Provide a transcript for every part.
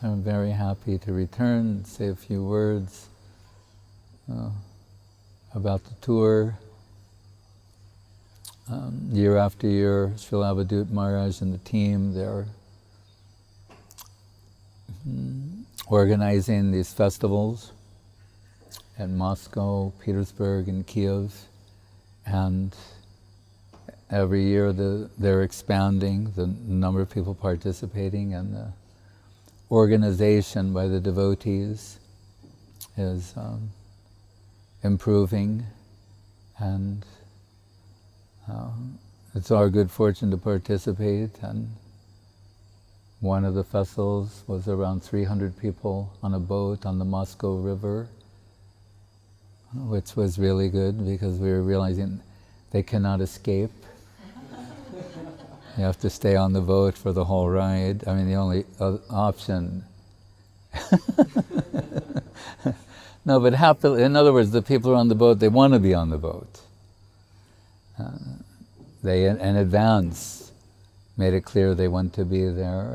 I'm very happy to return, say a few words about the tour. Year after year, Srila Maharaj and the team, they're organizing these festivals in Moscow, Petersburg, and Kiev, and every year they're expanding the number of people participating, and the organization by the devotees is improving, and it's our good fortune to participate. And one of the festivals was around 300 people on a boat on the Moscow River, which was really good because we were realizing they cannot escape. You have to stay on the boat for the whole ride. I mean, the only option. No, but happily, in other words, the people who are on the boat, they want to be on the boat. They, in advance, made it clear they want to be there,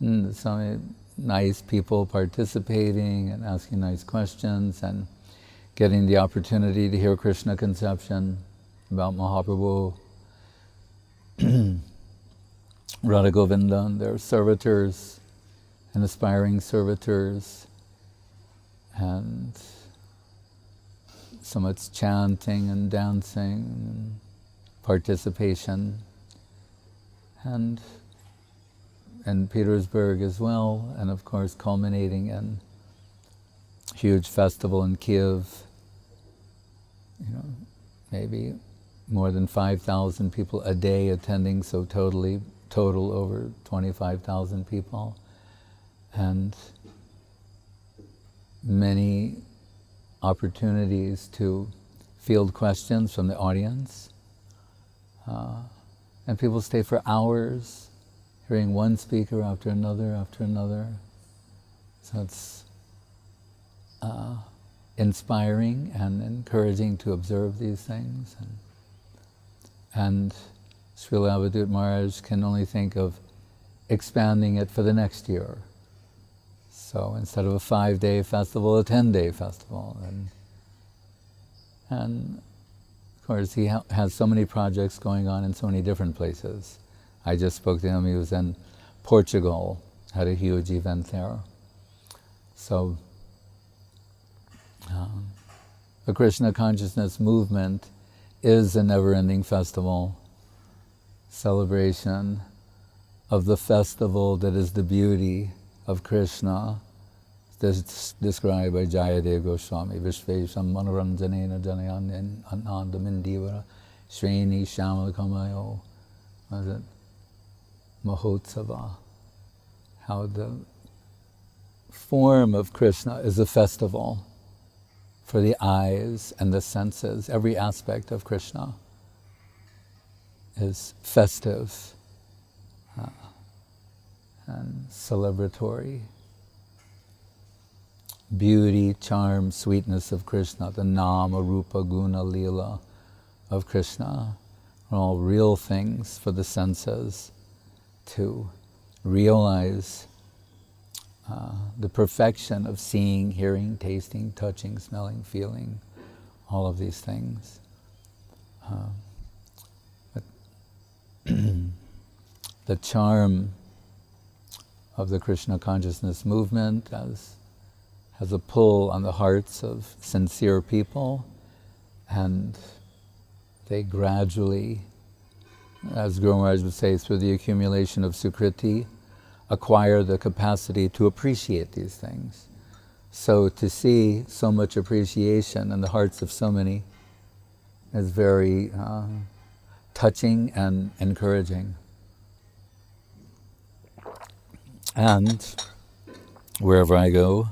and so many nice people participating and asking nice questions and getting the opportunity to hear Krishna conception about Mahaprabhu, Radha Govinda, and their servitors and aspiring servitors, and so much chanting and dancing and participation, and in Petersburg as well, and of course culminating in huge festival in Kiev. Maybe more than 5,000 people a day attending, so total over 25,000 people, and many opportunities to field questions from the audience. And people stay for hours, hearing one speaker after another. So it's inspiring and encouraging to observe these things. And Srila Maharaj can only think of expanding it for the next year. So instead of a 5-day festival, a 10-day festival. And of course, he has so many projects going on in so many different places. I just spoke to him, he was in Portugal, had a huge event there. So the Krishna consciousness movement is a never-ending festival, celebration of the festival that is the beauty of Krishna, this described by Jayadev Goswami, Vishvesham Manoranjanena Janayan Anandamindivara Shreni Shamalakamayo, was it? Mahotsava. How the form of Krishna is a festival for the eyes and the senses. Every aspect of Krishna is festive and celebratory. Beauty, charm, sweetness of Krishna, the Nama, Rupa, Guna, Leela of Krishna are all real things for the senses to realize the perfection of seeing, hearing, tasting, touching, smelling, feeling, all of these things. But the charm of the Krishna consciousness movement has a pull on the hearts of sincere people, and they gradually, as Guru Maharaj would say, through the accumulation of sukriti, acquire the capacity to appreciate these things. So to see so much appreciation in the hearts of so many is very touching and encouraging. And wherever I go,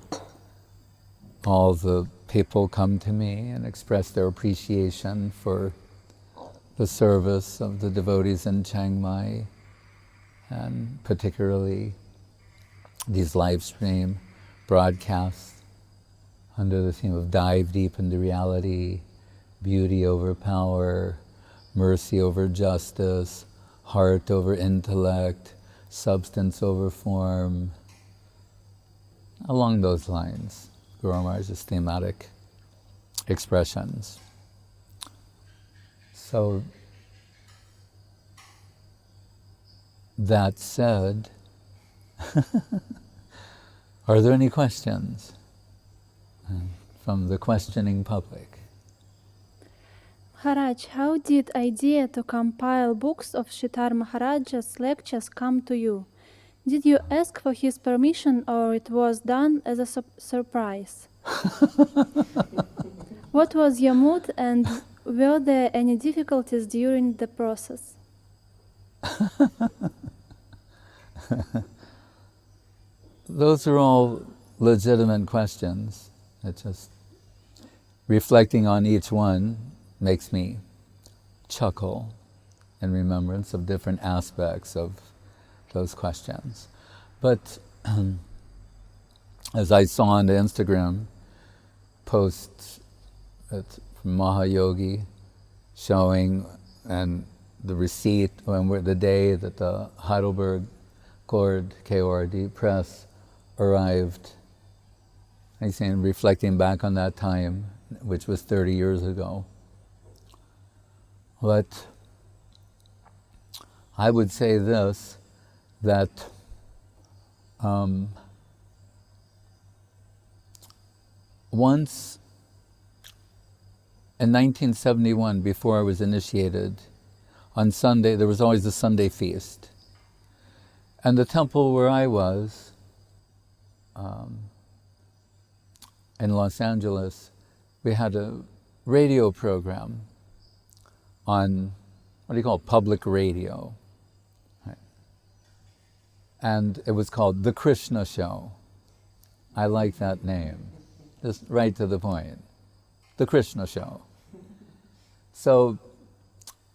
all the people come to me and express their appreciation for the service of the devotees in Chiang Mai, and particularly these live stream broadcasts under the theme of dive deep into reality, beauty over power, mercy over justice, heart over intellect, substance over form, along those lines, Guru Maharaj's thematic expressions. So, that said, are there any questions from the questioning public? Maharaj, how did idea to compile books of Sridhar Maharaja's lectures come to you? Did you ask for his permission or it was done as a surprise? What was your mood and were there any difficulties during the process? Those are all legitimate questions. It's just reflecting on each one makes me chuckle in remembrance of different aspects of those questions. But as I saw on the Instagram posts from Mahayogi showing and the receipt when the day that the Heidelberg KORD press arrived, I saying reflecting back on that time, which was 30 years ago. But I would say this, that once in 1971, before I was initiated, on Sunday, there was always a Sunday feast. And the temple where I was, in Los Angeles, we had a radio program on, what do you call it, public radio. Right. And it was called The Krishna Show. I like that name, just right to the point. The Krishna Show. So,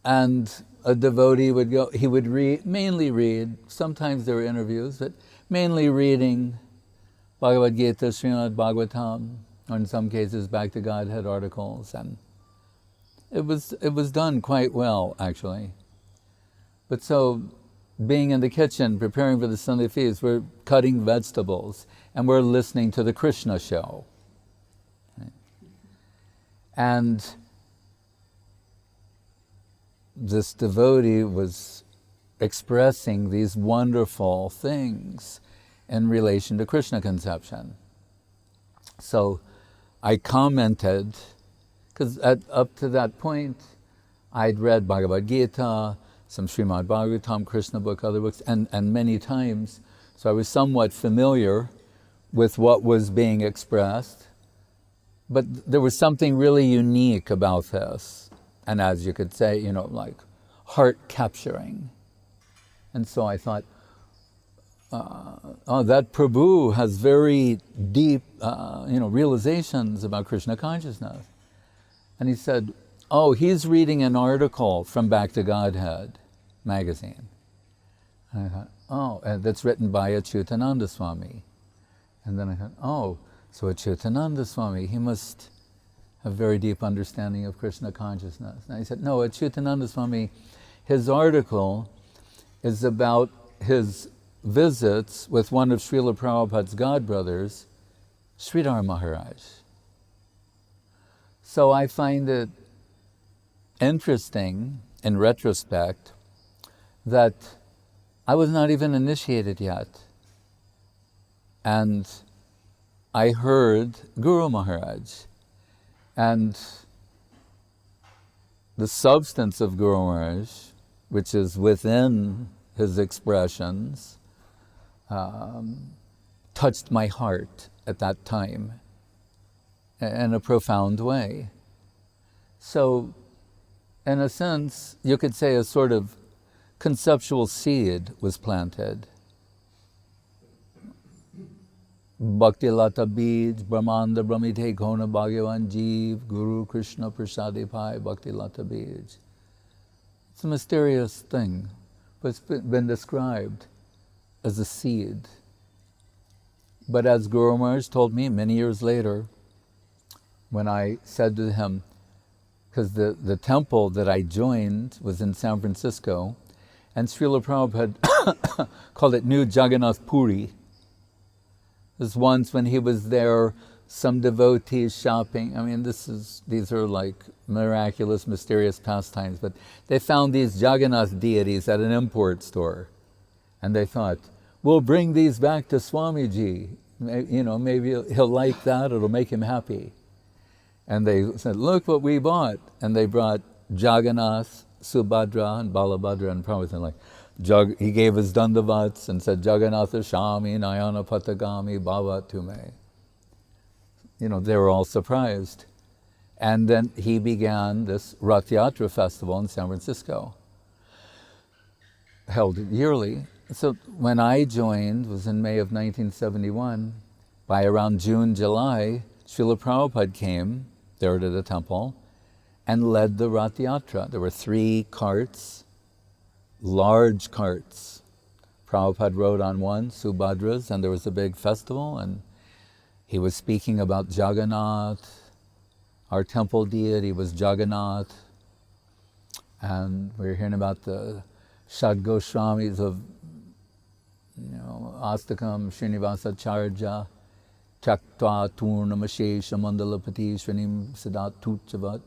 and a devotee would go, he would mainly read, sometimes there were interviews, but mainly reading Bhagavad Gita, Srimad Bhagavatam, or in some cases Back to Godhead articles, and it was done quite well, actually. But so, being in the kitchen, preparing for the Sunday feast, we're cutting vegetables, and we're listening to the Krishna Show. Right? And this devotee was expressing these wonderful things in relation to Krishna conception. So I commented, because up to that point, I'd read Bhagavad Gita, some Srimad Bhagavatam, Krishna book, other books, and many times, so I was somewhat familiar with what was being expressed, but there was something really unique about this. And as you could say, like heart capturing. And so I thought, that Prabhu has very deep, realizations about Krishna consciousness. And he said, he's reading an article from Back to Godhead magazine. And I thought, that's written by Achyutananda Swami. And then I thought, so Achyutananda Swami, he must a very deep understanding of Krishna consciousness. And I said, no, Achyutananda Swami, his article is about his visits with one of Srila Prabhupada's godbrothers, Sridhar Maharaj. So I find it interesting, in retrospect, that I was not even initiated yet. And I heard Guru Maharaj. And the substance of Guru Maharaj, which is within his expressions, touched my heart at that time in a profound way. So, in a sense, you could say a sort of conceptual seed was planted. Bhakti Lata Bij, Brahmanda Brahmite Kona Bhagavan Jeev, Guru Krishna Prasadi Pai, Bhakti Lata Bij. It's a mysterious thing, but it's been described as a seed. But as Guru Maharaj told me many years later, when I said to him, because the temple that I joined was in San Francisco, and Srila Prabhupada called it New Jagannath Puri. There's once when he was there, some devotees shopping. I mean, these are like miraculous, mysterious pastimes, but they found these Jagannath deities at an import store. And they thought, we'll bring these back to Swamiji. Maybe he'll like that, it'll make him happy. And they said, look what we bought. And they brought Jagannath, Subhadra, and Balabhadra, and Prabhupada. He gave his dandavats and said, Jagannatha Shami, Nayana Patagami, Bhava Tume. They were all surprised. And then he began this Ratha-yatra festival in San Francisco, held yearly. So when I joined, was in May of 1971, by around June, July, Srila Prabhupada came there to the temple and led the Ratha-yatra. There were 3 carts, large carts. Prabhupada rode on one, Subhadra's, and there was a big festival, and he was speaking about Jagannath. Our temple deity was Jagannath. And we were hearing about the Shad Goswamis of Astakam, Srinivasacharya, Chaktva Turnamashesha Mandalapati Shrinim Sadat Tuchavat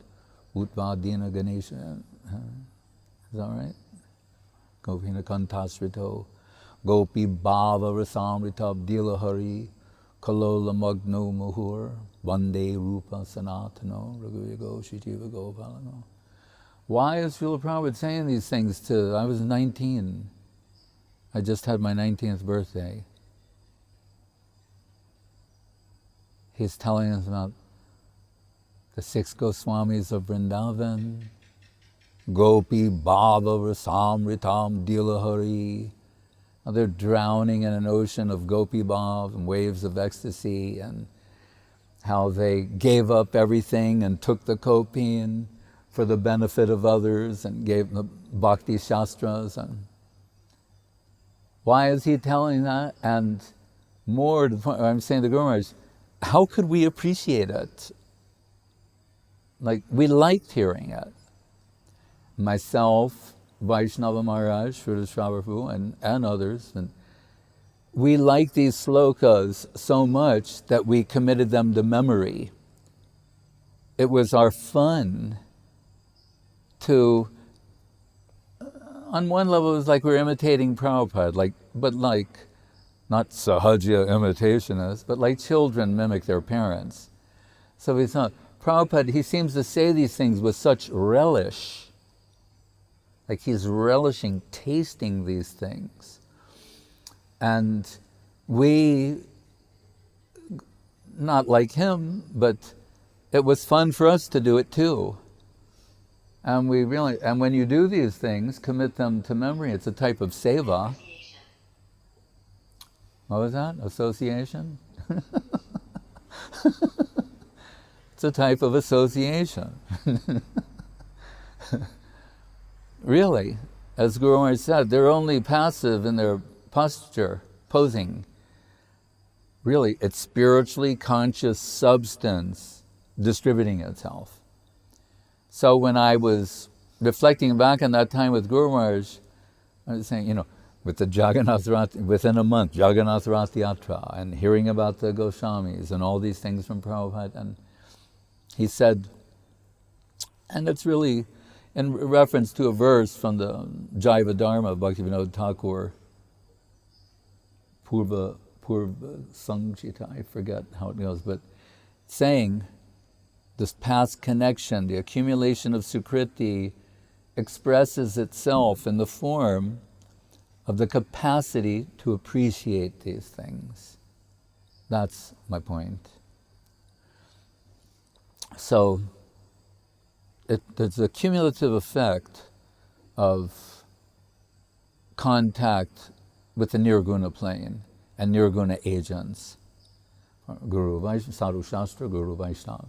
Utvadina Ganesha. Is that right? Gopina Kantasrito, Gopi Bhava Rasamrita Dilahari, Kalola Magno Muhur, Vande Rupa Sanatano, Raghuyago Shitiva Gopalano. Why is Srila Prabhupada saying these things I was 19. I just had my 19th birthday. He's telling us about the 6 Goswamis of Vrindavan, Gopi Bhava Rasamritam Dilahari. They're drowning in an ocean of Gopi Bhav and waves of ecstasy, and how they gave up everything and took the kopin for the benefit of others and gave the bhakti shastras. And why is he telling that? And more to the point, I'm saying to Guru Maharaj, how could we appreciate it? We liked hearing it. Myself, Vaishnava Maharaj, Sridhar Prabhu, and others, and we liked these slokas so much that we committed them to memory. It was our fun to, on one level, it was like we were imitating Prabhupada, but not sahaja imitationists, but like children mimic their parents. So we thought, Prabhupada, he seems to say these things with such relish, like he's relishing tasting these things. And we, not like him, but it was fun for us to do it too. And when you do these things, commit them to memory. It's a type of seva. What was that? Association? It's a type of association. Really, as Guru Maharaj said, they're only passive in their posture, posing. Really, it's spiritually conscious substance distributing itself. So when I was reflecting back on that time with Guru Maharaj, I was saying, with the Jagannath Rath, within a month, Jagannath Ratha-yatra, and hearing about the Goswamis and all these things from Prabhupada, and he said, and it's really in reference to a verse from the Jaiva Dharma of Bhaktivinoda Thakur, Purva Sangchita, I forget how it goes, but saying this past connection, the accumulation of sukriti, expresses itself in the form of the capacity to appreciate these things. That's my point. So there's a cumulative effect of contact with the nirguna plane and nirguna agents. Guru Vaishnava, Sadhu Shastra, Guru Vaishnava.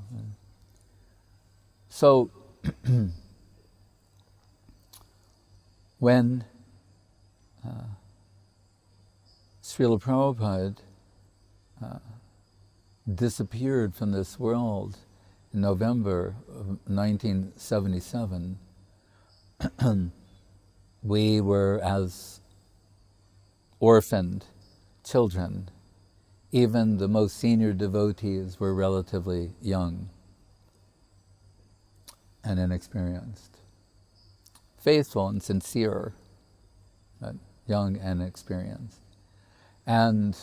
So when Srila Prabhupada disappeared from this world in November of 1977, we were as orphaned children even the most senior devotees were relatively young and inexperienced. Faithful and sincere, but young and experienced. And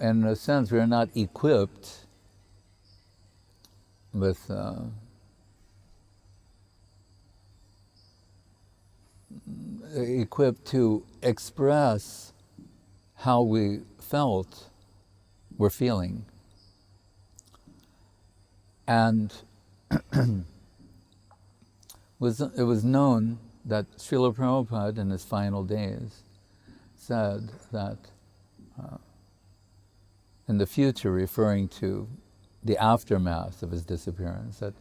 in a sense, we're not equipped with equipped to express how we felt we're feeling. And it was known that Srila Prabhupada in his final days said that in the future, referring to the aftermath of his disappearance, that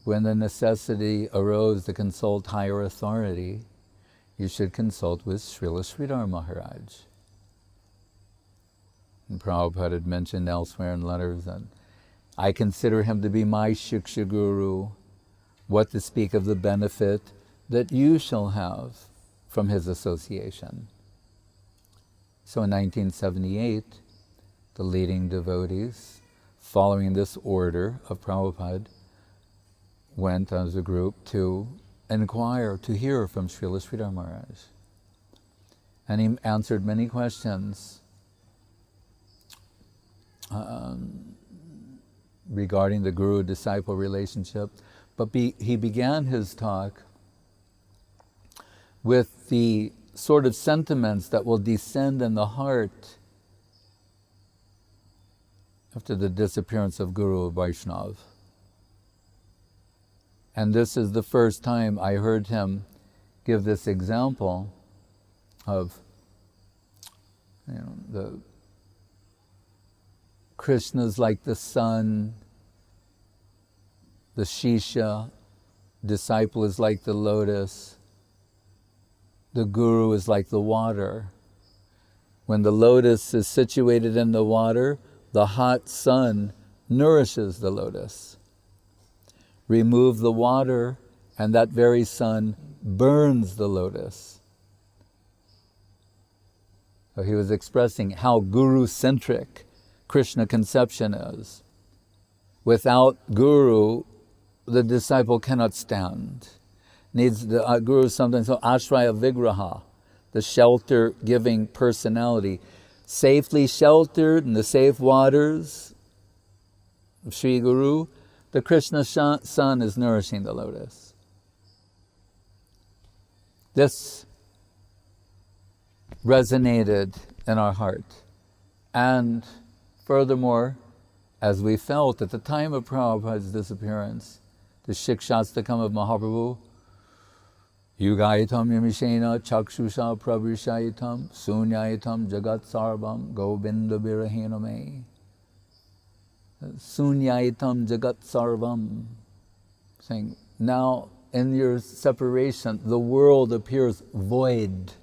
when the necessity arose to consult higher authority, you should consult with Srila Sridhar Maharaj. And Prabhupada had mentioned elsewhere in letters that I consider him to be my Shiksha Guru, what to speak of the benefit that you shall have from his association. So in 1978, the leading devotees, following this order of Prabhupada, went as a group to inquire, to hear from Srila Sridhar Maharaj. And he answered many questions regarding the guru-disciple relationship, but he began his talk with the sort of sentiments that will descend in the heart after the disappearance of Guru Vaishnav. And this is the first time I heard him give this example of, the Krishna's like the sun, the Shisha, disciple is like the lotus, the Guru is like the water. When the lotus is situated in the water, the hot sun nourishes the lotus. Remove the water, and that very sun burns the lotus. So he was expressing how Guru-centric Krishna conception is. Without Guru, the disciple cannot stand. Needs the Guru sometimes, so ashraya vigraha, the shelter-giving personality, safely sheltered in the safe waters of Sri Guru. The Krishna sun is nourishing the lotus. This resonated in our heart. And furthermore, as we felt at the time of Prabhupada's disappearance, the Siksastakam of Mahaprabhu, Yugaitam yamishena chakshusha prabhishaitam sunyaitam jagat sarvam govinda virahiname. Sunyaitam jagat sarvam, saying, now in your separation, the world appears void.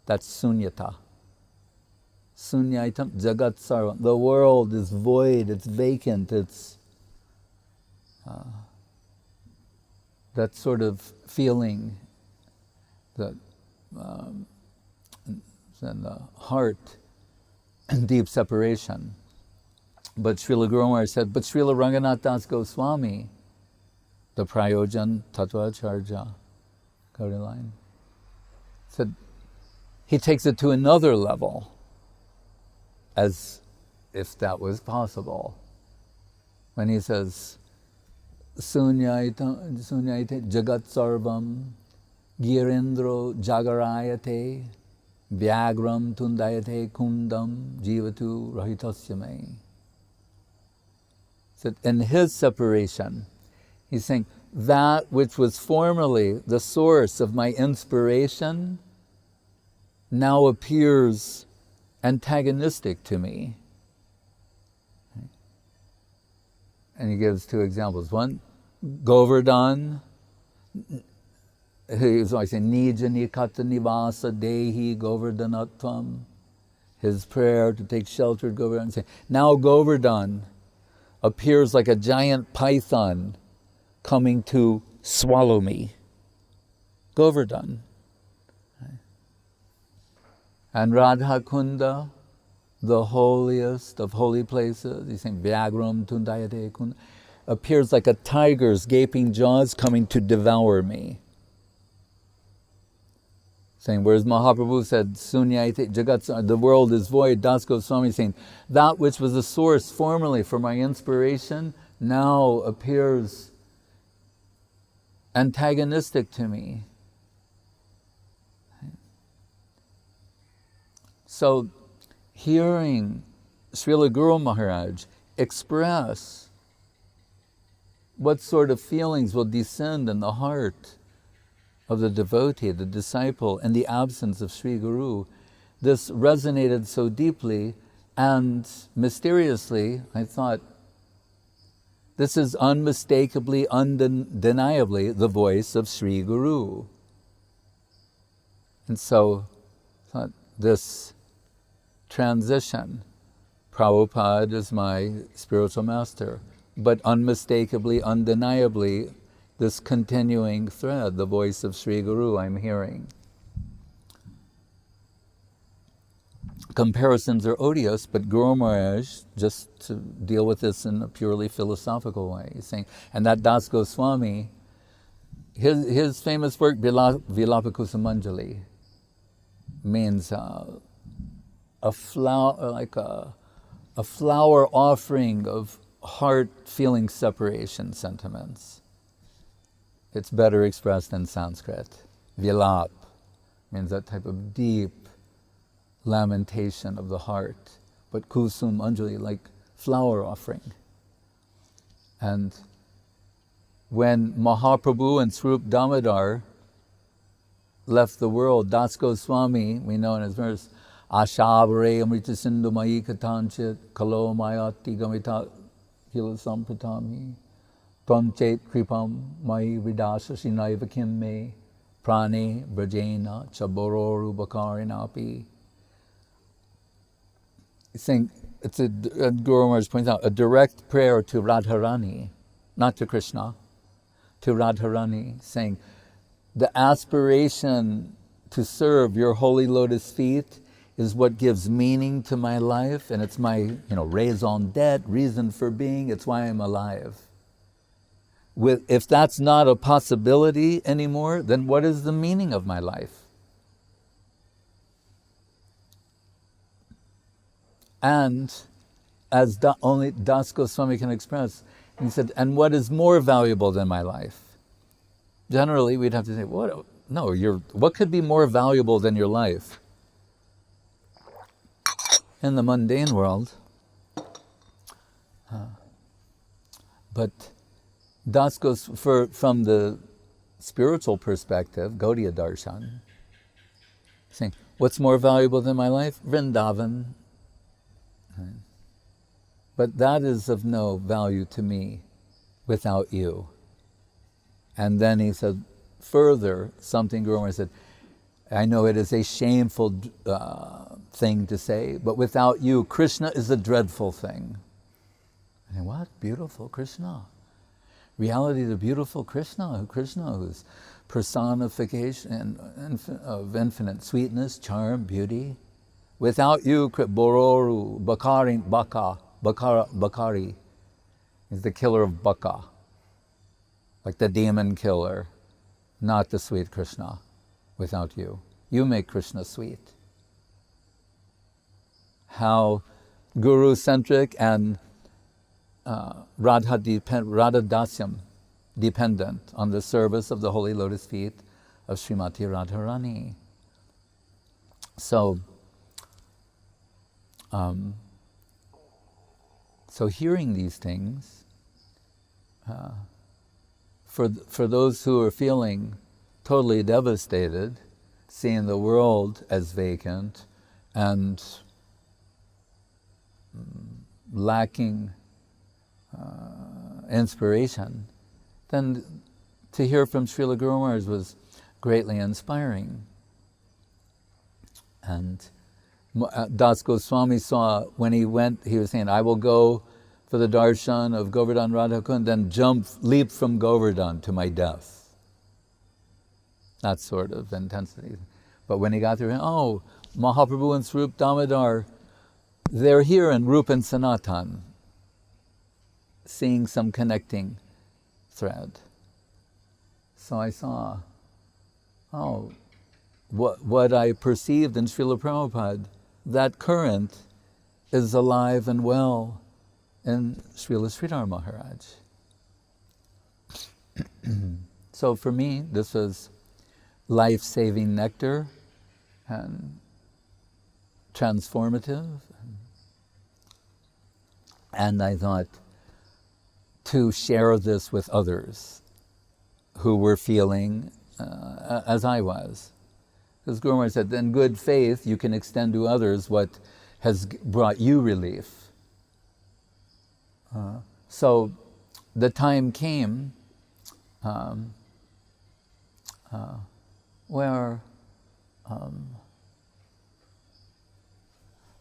That's sunyata. Sunyaitam jagat sarvam. The world is void, it's vacant, it's that sort of feeling that in the heart and deep separation. But Srila Guru Maharaj said, but Srila Raghunath Das Goswami, the Prayojan Tattvacharya, Gauri line, said he takes it to another level, as if that was possible. When he says, Sunyayate jagat sarvam girendro jagarayate vyagram tundayate kundam jivatu rahitasya me. So in his separation, he's saying, that which was formerly the source of my inspiration now appears antagonistic to me. And he gives two examples. One, Govardhan, he's always saying, Nija nikata nivasa dehi govardhanatvam. His prayer to take shelter at Govardhan. Saying, now Govardhan appears like a giant python coming to swallow me. Govardhan. And Radha Kunda, the holiest of holy places, he's saying, Vyagram Tundayate Kun, appears like a tiger's gaping jaws coming to devour me. Saying, whereas Mahaprabhu said, Sunyate Jagat, the world is void, Das Goswami saying, that which was the source formerly for my inspiration now appears antagonistic to me. So, hearing Srila Guru Maharaj express what sort of feelings will descend in the heart of the devotee, the disciple, in the absence of Sri Guru, this resonated so deeply, and mysteriously, I thought, this is unmistakably, undeniably the voice of Sri Guru. And so, I thought, this transition, Prabhupada is my spiritual master, but unmistakably, undeniably, this continuing thread, the voice of Sri Guru I'm hearing. Comparisons are odious, but Guru Maharaj, just to deal with this in a purely philosophical way, he's saying, and that Das Goswami, his famous work, Vilapakusumanjali, means a flower, like a flower offering of heart-feeling separation sentiments. It's better expressed in Sanskrit. Vilap means that type of deep lamentation of the heart. But kusum anjali, like flower offering. And when Mahaprabhu and Swarup Damodar left the world, Das Goswami, we know in his verse, Ashabare amrita sindhu mai katanchit kalo mayati gamita hilasampratami Pramchet kripam mai vidasa sinaiva kim me prane brajena chabororu bakarinapi. I think it's Guru Maharaj points out, a direct prayer to Radharani, not to Krishna, to Radharani, saying, the aspiration to serve your holy lotus feet is what gives meaning to my life, and it's my, raison d'etre, reason for being, it's why I'm alive. If that's not a possibility anymore, then what is the meaning of my life? And as only Das Goswami can express, he said, and what is more valuable than my life? Generally, we'd have to say, what? No, what could be more valuable than your life? In the mundane world. But Das goes from the spiritual perspective, Gaudiya Darshan, saying, what's more valuable than my life? Vrindavan. But that is of no value to me without you. And then he said, further, something Guru Maharaj said, I know it is a shameful thing to say, but without you, Krishna is a dreadful thing. And what? Beautiful Krishna. Reality, the beautiful Krishna who's personification of infinite sweetness, charm, beauty. Without you, Bororu, Bakari is the killer of Baka, like the demon killer, not the sweet Krishna. Without you, you make Krishna sweet. How Guru-centric and Radha Dasyam dependent on the service of the holy lotus feet of Srimati Radharani. So hearing these things, for those who are feeling totally devastated, seeing the world as vacant and lacking inspiration, then to hear from Srila Guru Maharaj was greatly inspiring. And Das Goswami saw, when he went, he was saying, I will go for the darshan of Govardhan Radhakund, then leap from Govardhan to my death. That sort of intensity. But when he got there, Mahaprabhu and Swarup Damodar they're here in Rupa and Sanatan, seeing some connecting thread. So I saw, what I perceived in Srila Prabhupada, that current is alive and well in Srila Sridhar Maharaj. So for me, this was life-saving nectar and transformative. And I thought to share this with others who were feeling as I was. Because Guru Maharaj said, in good faith, you can extend to others what has brought you relief. So the time came where,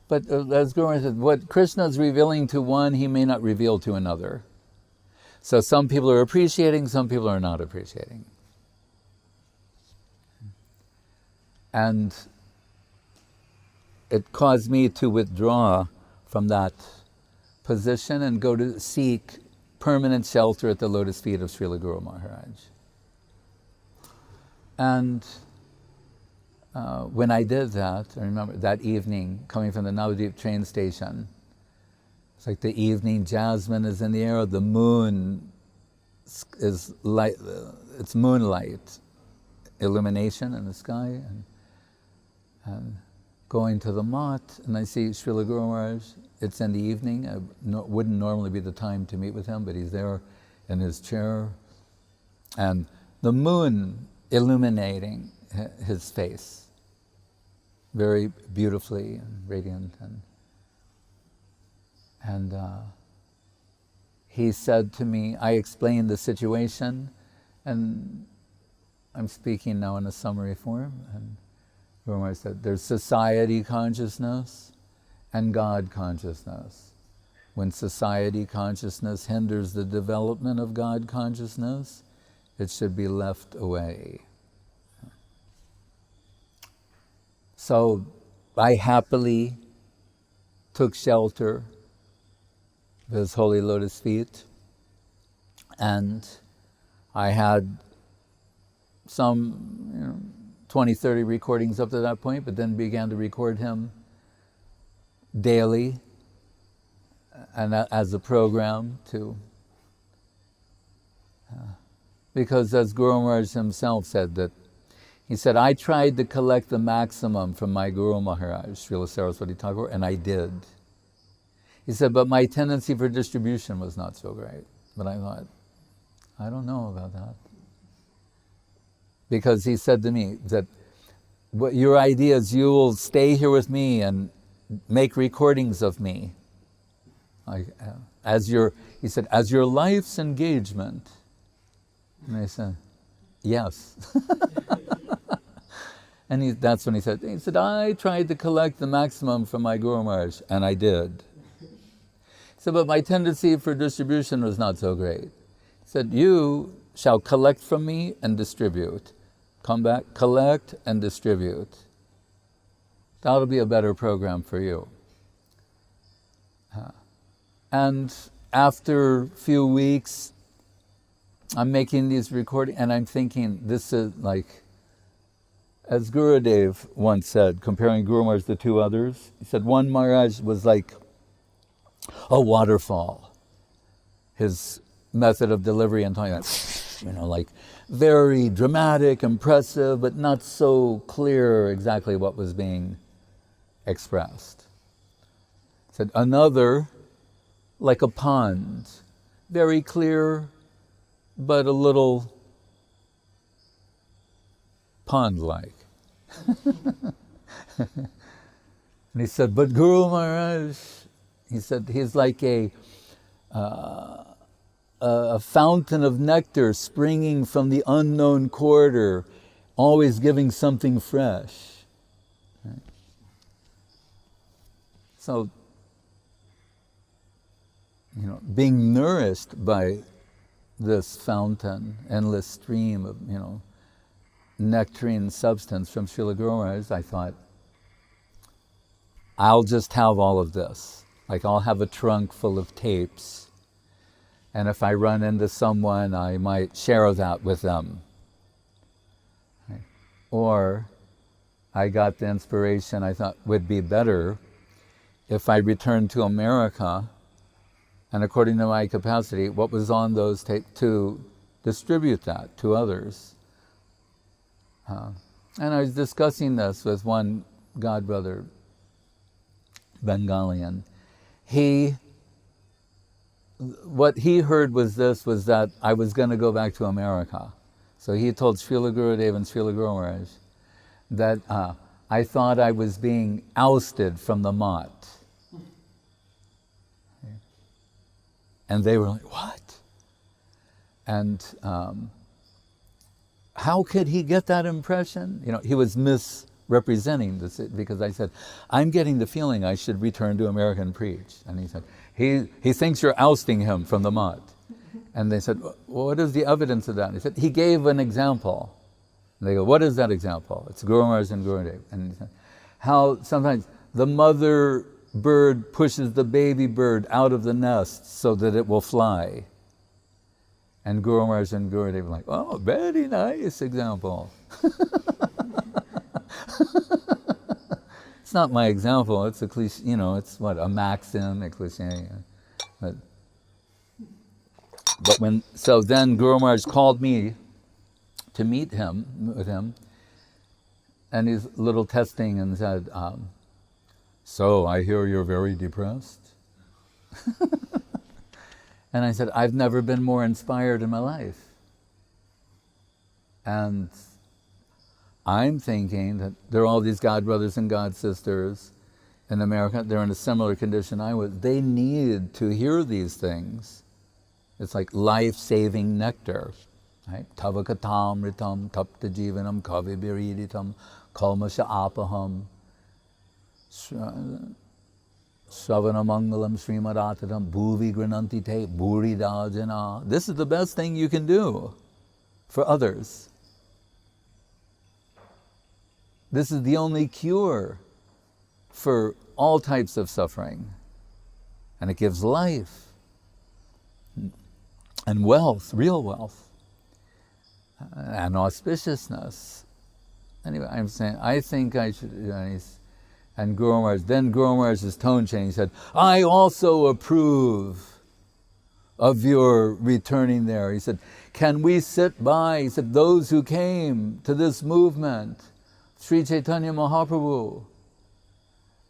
but as Guru Maharaj said, what Krishna is revealing to one, he may not reveal to another. So some people are appreciating, some people are not appreciating. And it caused me to withdraw from that position and go to seek permanent shelter at the lotus feet of Srila Guru Maharaj. And when I did that, I remember that evening coming from the Navadvip train station, it's like the evening jasmine is in the air, the moon is light, it's moonlight illumination in the sky, and going to the mat, and I see Srila Guru Maharaj. It's in the evening. It wouldn't normally be the time to meet with him, but he's there in his chair, and the moon illuminating his face very beautifully and radiant, and he said to me, I explained the situation, and I'm speaking now in a summary form, and Guru Maharaj said, there's society consciousness and God consciousness. When society consciousness hinders the development of God consciousness, it should be left away. So I happily took shelter of his holy lotus feet, and I had some 20, 30 recordings up to that point, but then began to record him daily and as a program too. Because as Guru Maharaj himself said, that he said, I tried to collect the maximum from my Guru Maharaj, Srila Saraswati Thakur, and I did. He said, but my tendency for distribution was not so great. But I thought, I don't know about that. Because he said to me that what your idea is, you will stay here with me and make recordings of me. He said, as your life's engagement. And I said, yes. And that's when he said, I tried to collect the maximum from my Guru Maharaj, and I did. He said, but my tendency for distribution was not so great. He said, you shall collect from me and distribute. Come back, collect and distribute. That'll be a better program for you. And after a few weeks, I'm making these recordings, and I'm thinking, this is like, as Gurudev once said, comparing Guru Maharaj to two others, he said one Maharaj was like a waterfall. His method of delivery and talking, like very dramatic, impressive, but not so clear exactly what was being expressed. He said another, like a pond, very clear, but a little pond-like. And he said, but Guru Maharaj, he said, he's like a fountain of nectar springing from the unknown quarter, always giving something fresh. Right? So, being nourished by this fountain, endless stream of, nectarine substance from Srila Guru Maharaj, I thought, I'll just have all of this. Like I'll have a trunk full of tapes. And if I run into someone, I might share that with them. Right? Or I got the inspiration I thought would be better if I returned to America and according to my capacity, what was on those tapes, to distribute that to others. And I was discussing this with one godbrother, Bengalian. What he heard was that I was going to go back to America. So he told Srila Gurudev and Srila Guru Maharaj that I thought I was being ousted from the mott. And they were like, what? And how could he get that impression? You know, he was misrepresenting this, because I said, I'm getting the feeling I should return to America and preach. And he said, he thinks you're ousting him from the mott. And they said, well, what is the evidence of that? And he said, he gave an example. And they go, what is that example? It's Guru Maharaj and Gurudev. And he said, how sometimes the mother bird pushes the baby bird out of the nest so that it will fly. And Guru Maharaj and Gurudev were like, oh, very nice example. It's not my example, it's a cliche, you know, it's what, a maxim, a cliche. But so then Guru Maharaj called me to meet with him, and he's a little testing and said, so I hear you're very depressed. And I said, I've never been more inspired in my life. And I'm thinking that there are all these God brothers and God sisters in America, they're in a similar condition I was. They need to hear these things. It's like life-saving nectar. Right? Tavakatamritam tapta jivanam kavibiriditam kalmasha apaham Savanamangalam Srimadatatam Bhuvi Grananti Te Buridajana. This is the best thing you can do for others. This is the only cure for all types of suffering. And it gives life and wealth, real wealth, and auspiciousness. Anyway, I'm saying, I think I should, and Guru Maharaj, then Guru Maharaj's tone changed. He said, I also approve of your returning there. He said, can we sit by? He said, those who came to this movement, Sri Chaitanya Mahaprabhu,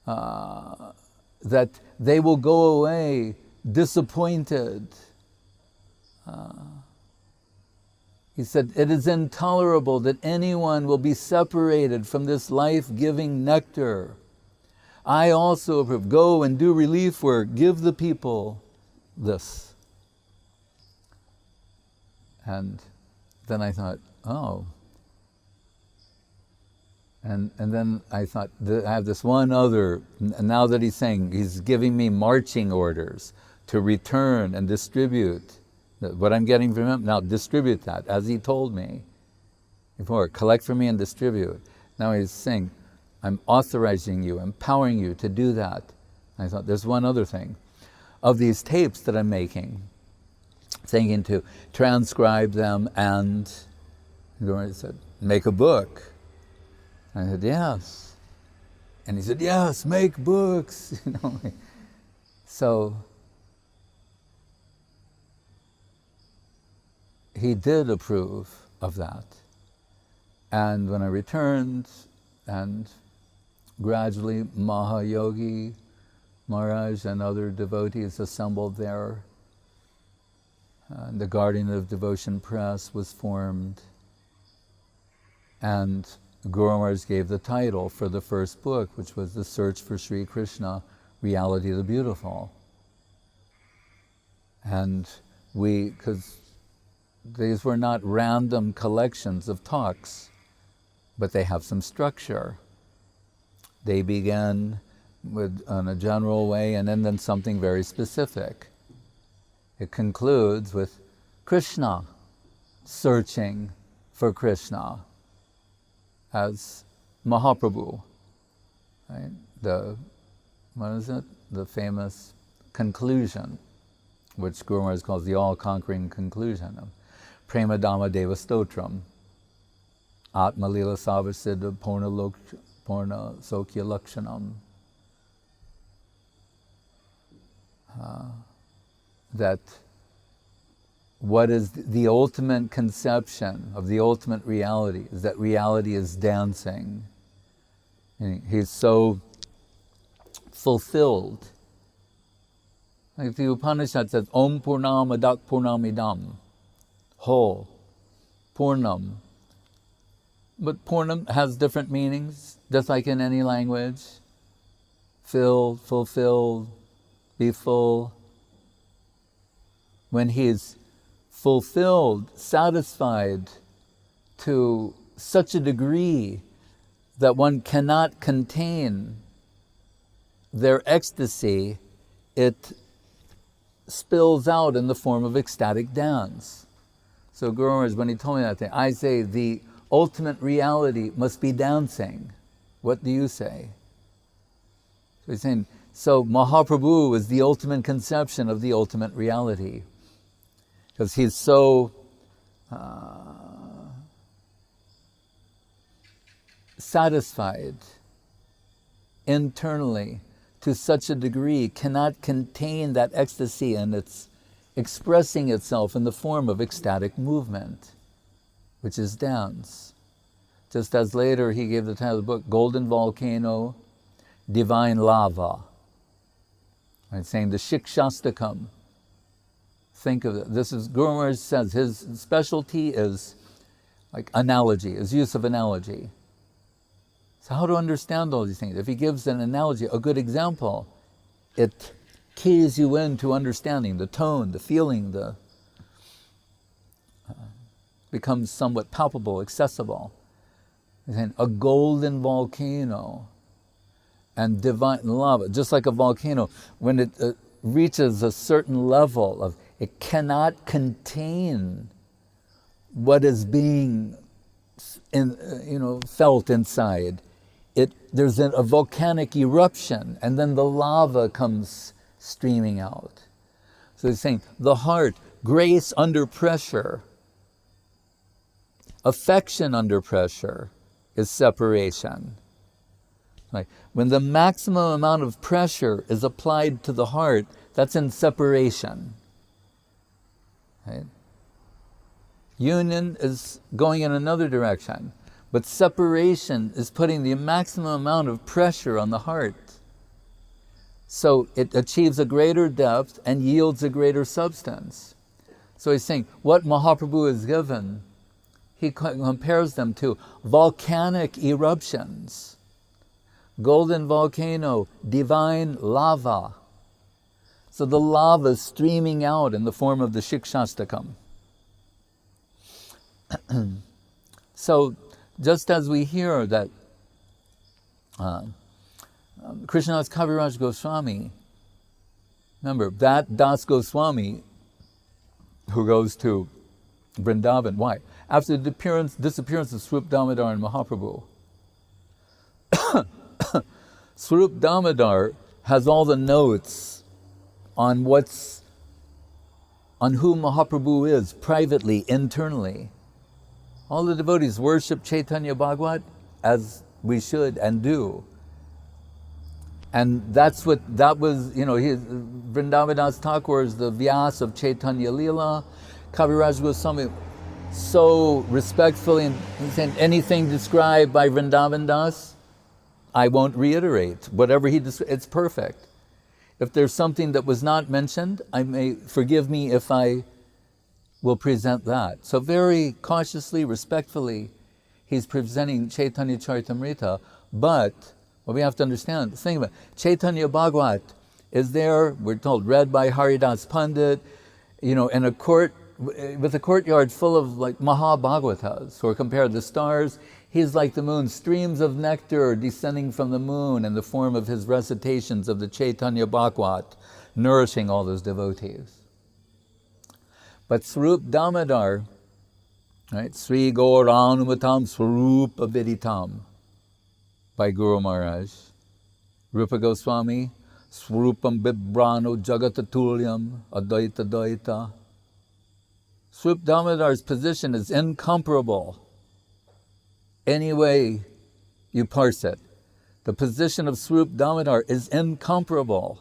that they will go away disappointed. He said, it is intolerable that anyone will be separated from this life-giving nectar. I also approve. Go and do relief work. Give the people this. And then I thought, oh. And then I thought, I have this one other, now that he's saying, he's giving me marching orders to return and distribute what I'm getting from him. Now distribute that, as he told me before. Collect for me and distribute. Now he's saying, I'm authorizing you, empowering you to do that. I thought, there's one other thing. Of these tapes that I'm making, thinking to transcribe them and he said, make a book. I said, yes. And he said, yes, make books. You know. So he did approve of that. And when I returned, and gradually Mahayogi Maharaj and other devotees assembled there. The Guardian of Devotion Press was formed. And Guru Maharaj gave the title for the first book, which was The Search for Sri Krishna, Reality of the Beautiful. And because these were not random collections of talks, but they have some structure. They begin in a general way and then something very specific. It concludes with Krishna, searching for Krishna as Mahaprabhu, right? The what is it? The famous conclusion, which Guru Maharaj calls the all-conquering conclusion of Prema Dhamma Deva Stotram, Atma Lila Savasiddha Purna Sokya Lakshanam. That what is the ultimate conception of the ultimate reality is that reality is dancing. And he's so fulfilled. Like the Upanishad says, Om Purnam Adak Purnamidam, whole, Purnam. But Purnam has different meanings, just like in any language. Filled, fulfilled, be full. When he's fulfilled, satisfied to such a degree that one cannot contain their ecstasy, it spills out in the form of ecstatic dance. So Guru Maharaj, when he told me that thing, I say the ultimate reality must be dancing. What do you say? So he's saying, so Mahaprabhu is the ultimate conception of the ultimate reality. Because he's so satisfied internally to such a degree, cannot contain that ecstasy, and it's expressing itself in the form of ecstatic movement, which is dance. Just as later he gave the title of the book, Golden Volcano, Divine Lava. Right, saying the Siksastakam. Think of it. This is, Guru Maharaj says, his specialty is like analogy, his use of analogy. So how to understand all these things? If he gives an analogy, a good example, it keys you into understanding the tone, the feeling, becomes somewhat palpable, accessible. He's saying a golden volcano and divine lava, just like a volcano, when it reaches a certain level of, it cannot contain what is being felt inside. There's a volcanic eruption, and then the lava comes streaming out. So he's saying the heart, grace under pressure, affection under pressure is separation. Like when the maximum amount of pressure is applied to the heart, that's in separation. Right? Union is going in another direction, but separation is putting the maximum amount of pressure on the heart. So it achieves a greater depth and yields a greater substance. So he's saying what Mahaprabhu is given, he compares them to volcanic eruptions. Golden volcano, divine lava. So the lava is streaming out in the form of the Siksastakam. So just as we hear that Krishnadas Kaviraj Goswami, remember that Das Goswami who goes to Vrindavan, why? After the disappearance of Swarup Damodar and Mahaprabhu, Swarup Damodar has all the notes on who Mahaprabhu is privately, internally. All the devotees worship Chaitanya Bhagavat as we should and do. And that was, Vrindavan Das Thakur is the Vyas of Chaitanya Leela. Kaviraj Goswami so respectfully and saying anything described by Vrindavan Das, I won't reiterate. Whatever it's perfect. If there's something that was not mentioned, forgive me if I will present that. So very cautiously, respectfully, he's presenting Chaitanya-charitamrita, but what we have to understand, think about it, Chaitanya Bhagavat is there, we're told, read by Haridas Pandit, in a court, with a courtyard full of like Mahabhagavatas, or compared to the stars, he's like the moon, streams of nectar descending from the moon in the form of his recitations of the Chaitanya Bhagavat, nourishing all those devotees. But Swarup Damodar, right, Sri Gauranumatam Swarupa Viditam, by Guru Maharaj. Rupa Goswami, Swarupam Bibrano Jagatatulyam Advaita Dvaita. Swarup Damodar's position is incomparable. Any way you parse it, the position of Swarup Damodar is incomparable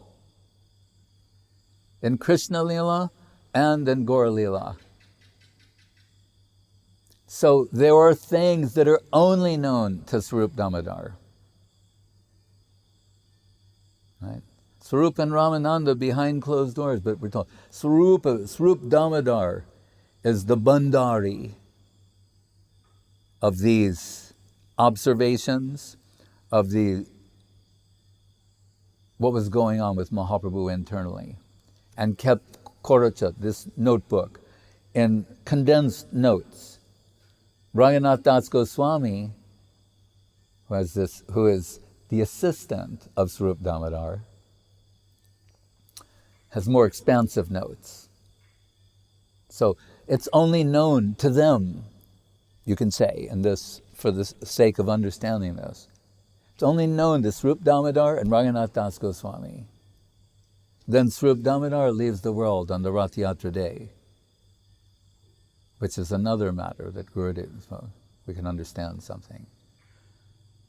in Krishna Lila and in Gaura Lila. So there are things that are only known to Swarup Damodar. Right? Swarup and Ramananda behind closed doors, but we're told Swarup Damodar is the Bandari of these observations of what was going on with Mahaprabhu internally, and kept Koracha, this notebook, in condensed notes. Raghunath Das Goswami, who is the assistant of Swarup Damodar, has more expansive notes. So it's only known to them, you can say, in this, for the sake of understanding this. It's only known to Swarup Damodar and Raghunath Das Goswami. Then Swarup Damodar leaves the world on the Ratha-yatra day, which is another matter that we can understand something.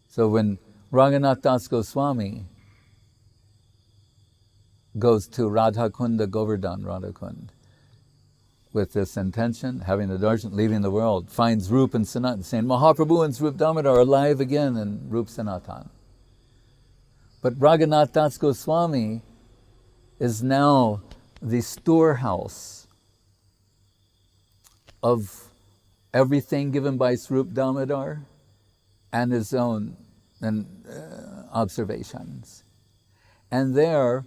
So when Raghunath Das Goswami goes to Radha Kunda Govardhan, Radha Kund, with this intention, having the darshan, leaving the world, finds Rup and Sanatan, saying, Mahaprabhu and Swarup Damodar are alive again in Rup Sanatan. But Raghunath Das Goswami is now the storehouse of everything given by Swarup Damodar and his own observations. And there,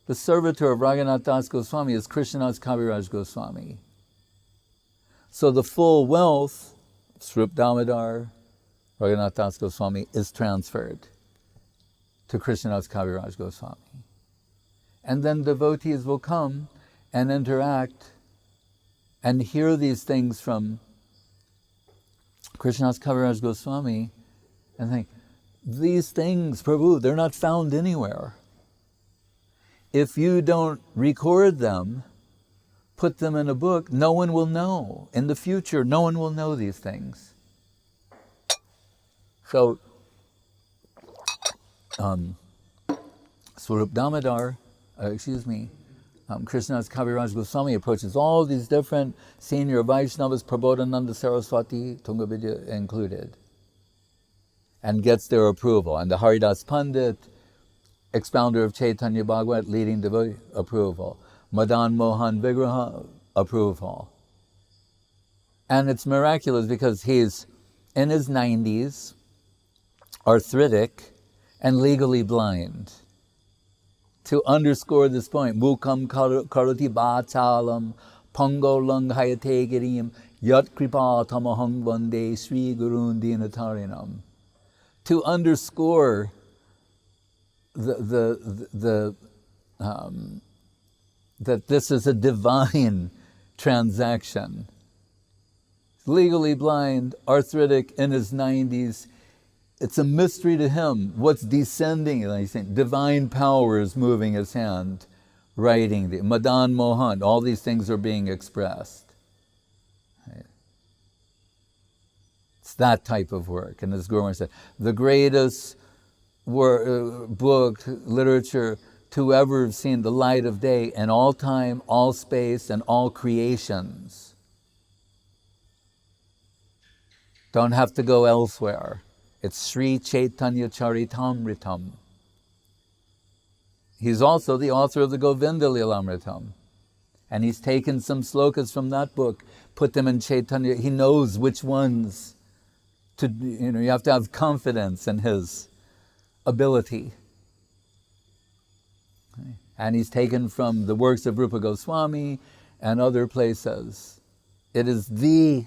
the servitor of Raghunath Das Goswami is Krishadas Kaviraj Goswami. So the full wealth of Swarup Damodar, Raghunath Das Goswami, is transferred to Krishadas Kaviraj Goswami. And then devotees will come and interact and hear these things from Krishadas Kaviraj Goswami and think, these things, Prabhu, they're not found anywhere. If you don't record them, put them in a book, no one will know. In the future, no one will know these things. So, Swarup Damodar, Krishnadas Kaviraj Goswami approaches all these different senior Vaishnavas, Prabodhananda Saraswati, Tungavidya included, and gets their approval. And the Haridas Pandit, expounder of Chaitanya Bhagavat, leading devotee, approval. Madan Mohan Vigraha, approval. And it's miraculous because he's in his 90s, arthritic, and legally blind. To underscore this point, Mukam karoti bhachalam pongo langhayate girim yat kripa tamahang vande Sri Gurun Dinatarinam. To underscore that this is a divine transaction. Legally blind, arthritic, in his 90s, it's a mystery to him. What's descending? And he's saying, divine power is moving his hand, writing the Madan Mohan. All these things are being expressed. Right? It's that type of work. And as Guru Maharaj said, the greatest book, literature to ever have seen the light of day in all time, all space, and all creations. Don't have to go elsewhere. It's Sri Chaitanya-charitamrita. He's also the author of the Govinda Lilamritam. And he's taken some shlokas from that book, put them in Chaitanya. He knows which ones to, you have to have confidence in his ability. And he's taken from the works of Rupa Goswami and other places. It is the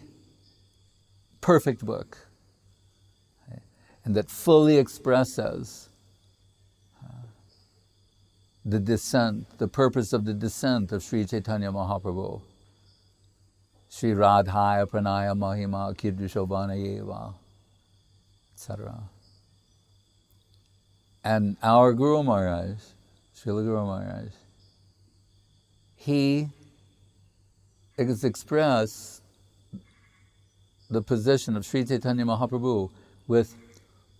perfect book. And that fully expresses the descent, the purpose of the descent of Sri Chaitanya Mahaprabhu. Sri Radhaya Pranaya Mahima Kirti etc. And our Guru Maharaj, Srila Guru Maharaj, he expressed the position of Sri Chaitanya Mahaprabhu with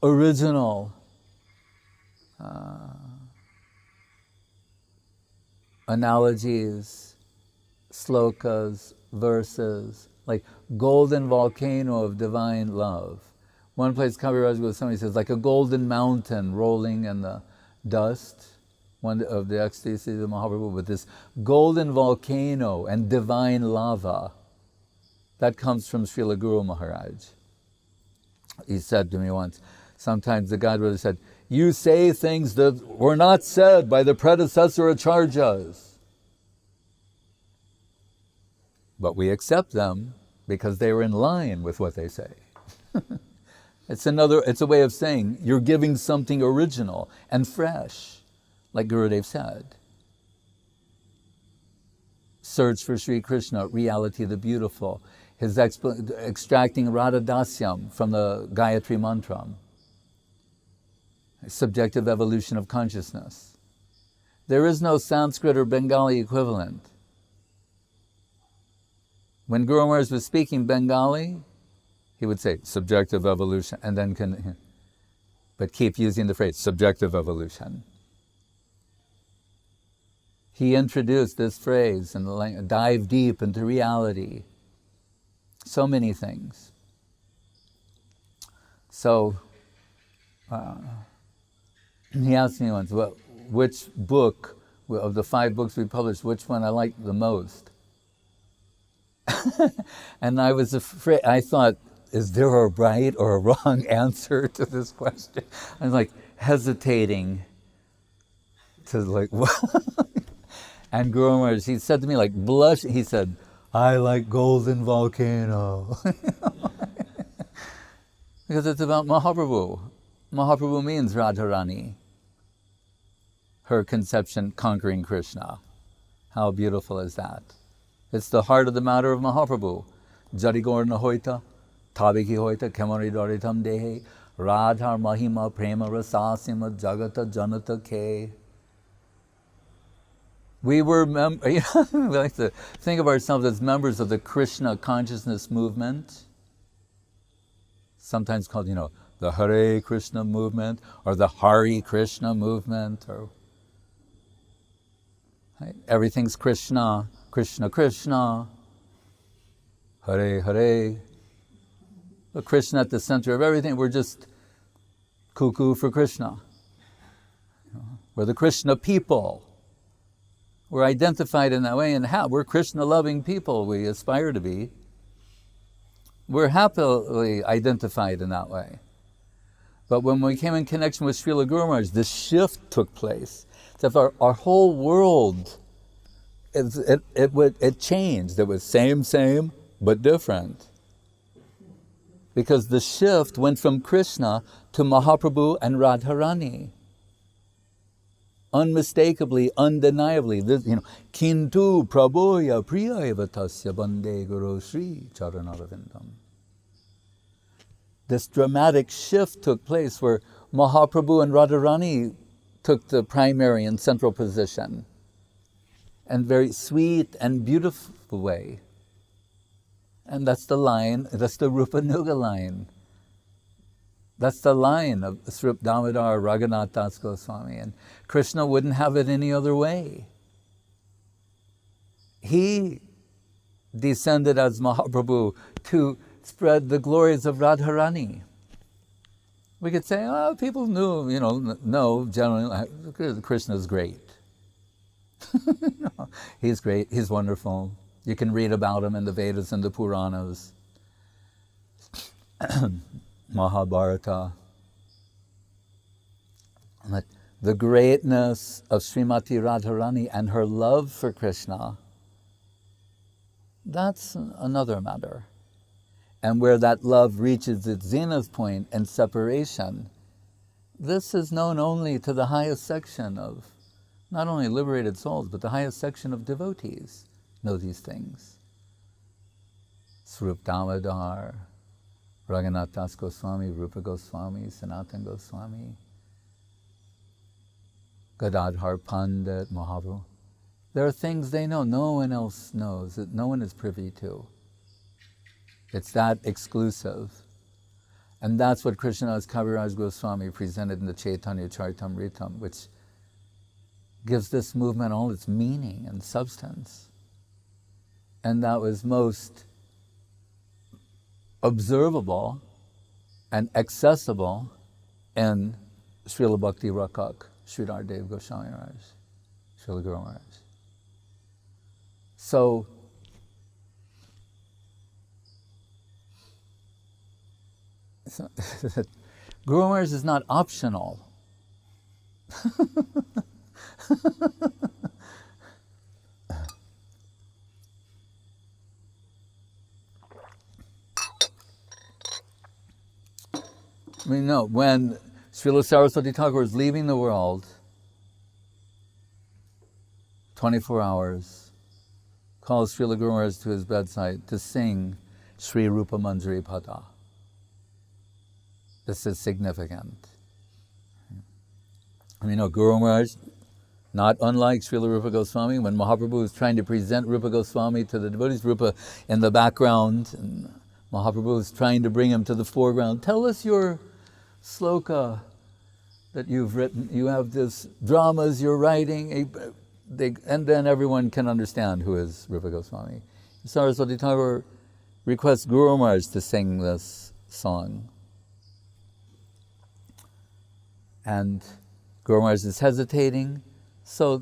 original analogies, shlokas, verses, like golden volcano of divine love. One place Kaviraj Goswami says, like a golden mountain rolling in the dust, one of the ecstasies of Mahaprabhu, with this golden volcano and divine lava. That comes from Srila Guru Maharaj. He said to me once, sometimes the Godbrother said, you say things that were not said by the predecessor acharyas. But we accept them because they were in line with what they say. It's a way of saying you're giving something original and fresh, like Gurudev said. Search for Sri Krishna, reality the beautiful. His extracting Radha Dasyam from the Gayatri mantra. Subjective evolution of consciousness. There is no Sanskrit or Bengali equivalent. When Guru Maharaj was speaking Bengali, he would say subjective evolution, and then but keep using the phrase subjective evolution. He introduced this phrase and dive deep into reality. So many things. So he asked me once, well, which book of the 5 books we published, which one I liked the most? And I was afraid, I thought, is there a right or a wrong answer to this question? I was like hesitating to like, what? And Guru Maharaj, he said to me like blush, he said, I like Golden Volcano. Because it's about Mahaprabhu. Mahaprabhu means Radharani. Her conception conquering Krishna. How beautiful is that? It's the heart of the matter of Mahaprabhu. Jari Gorna Hoita, Tabiki Hoita, Kemari Doritam Dehe, Radhar Mahima Prema Rasasima Jagata Janata Ke. We were, we like to think of ourselves as members of the Krishna consciousness movement, sometimes called, the Hare Krishna movement, or the Hari Krishna movement, or right? Everything's Krishna, Krishna, Krishna, Hare, Hare. But Krishna at the center of everything, we're just cuckoo for Krishna. We're the Krishna people. We're identified in that way, and we're Krishna-loving people, we aspire to be. We're happily identified in that way. But when we came in connection with Srila Guru Maharaj, this shift took place. So our whole world, it changed. It was same, but different. Because the shift went from Krishna to Mahaprabhu and Radharani. Unmistakably, undeniably, Kintu Prabhuya Priyaiva Tasya Bande Guru Sri Charanaravindam. This dramatic shift took place where Mahaprabhu and Radharani took the primary and central position in a very sweet and beautiful way. And that's the line, that's the Rupa-nuga line. That's the line of Swarup Damodar, Raghunath Das Goswami, and Krishna wouldn't have it any other way. He descended as Mahaprabhu to spread the glories of Radharani. We could say, people know generally, Krishna's great. He's great, he's wonderful. You can read about him in the Vedas and the Puranas. Mahabharata. But the greatness of Srimati Radharani and her love for Krishna, that's another matter. And where that love reaches its zenith point and separation, this is known only to the highest section of not only liberated souls, but the highest section of devotees know these things. Swarup Damodar, Raghunath Das Goswami, Rupa Goswami, Sanatana Goswami, Gadadhar Pandit, Mahaprabhu. There are things they know, no one else knows, that no one is privy to. It's that exclusive. And that's what Krishnadas Kaviraj Goswami presented in the Chaitanya-charitamrita, which gives this movement all its meaning and substance. And that was most observable and accessible in Srila Bhakti Rakak, Sridhar Dev Goswami Maharaj, Srila Guru Maharaj. So, Guru Maharaj is not optional. We know when Srila Saraswati Thakur is leaving the world, 24 hours, calls Srila Guru Maharaj to his bedside to sing Sri Rupa Manjari Pada. This is significant. We know Guru Maharaj, not unlike Srila Rupa Goswami, when Mahaprabhu was trying to present Rupa Goswami to the devotees, Rupa in the background, and Mahaprabhu was trying to bring him to the foreground. Tell us your sloka that you've written. You have this dramas you're writing, and then everyone can understand who is Rupa Goswami. Saraswati Thakur requests Guru Maharaj to sing this song. And Guru Maharaj is hesitating, so